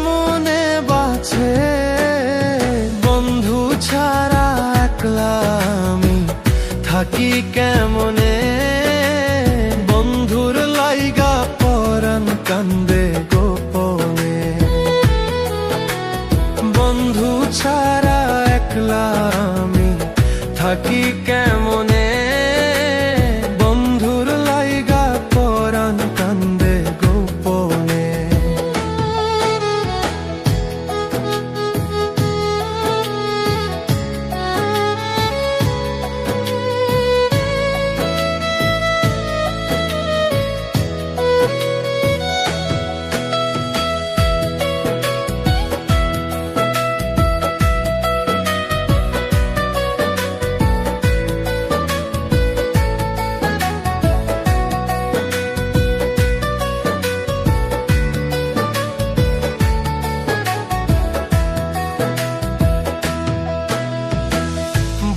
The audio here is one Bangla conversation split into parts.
কেমনে বাঁচে, বন্ধু ছাড়া একলা আমি থাকি কেমনে। বন্ধুর লাইগা পরাণ কান্দে গোপনে, বন্ধু ছাড়া একলা আমি থাকি কেমনে। বন্ধুর লাইগা পরাণ কান্দে গোপনে।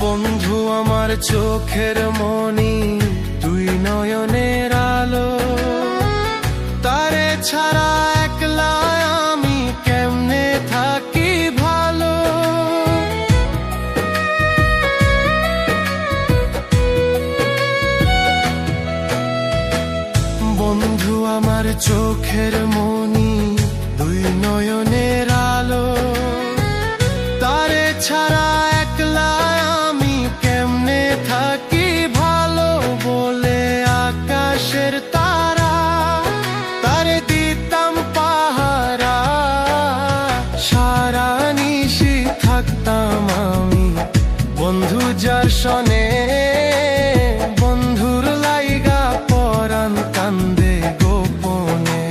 বন্ধু আমার চোখের মনি, তুই নয়নের আলো। তারে ছাড়া একলা আমি কেমনে থাকি ভালো। বন্ধু আমার চোখের মনি, দুই নয়নের আলো। তারে ছাড়া একলা আমি কেমনে থাকি ভালো। বলে আকাশের তারা, তারে দিতাম পাহারা। সারা নিশি থাকতাম আমি বন্ধু যার সনে। বন্ধুর লাইগা পরাণ কান্দে গোপনে।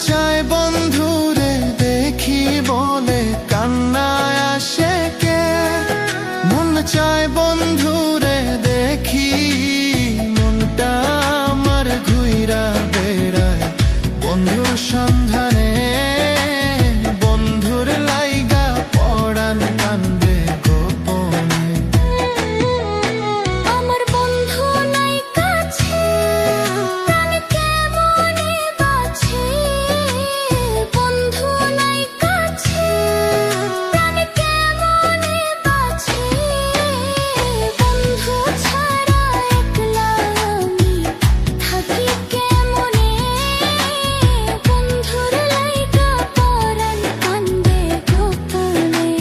চায় বন্ধুরে দেখি বলে কান্নায় আসে কে। মন চায় বন্ধুরে দেখি, মনটা আমার ঘুইরা বেড়ায় বন্ধুর সন্ধানে। বন্ধুর লাইগা পরাণ কান্দে গোপনে। আমার বন্ধু নাই কাছে, প্রাণ কেমনে বাঁচে। বন্ধু নাই কাছে, প্রাণ কেমনে বাঁচে। বন্ধু ছাড়া একলা আমি থাকি কেমনে। বন্ধুর লাইগা পরাণ কান্দে গোপনে।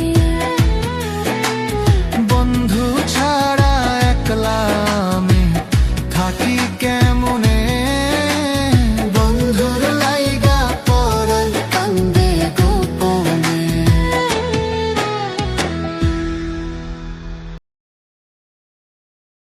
বন্ধু ছাড়া একলা আমি থাকি কেমনে।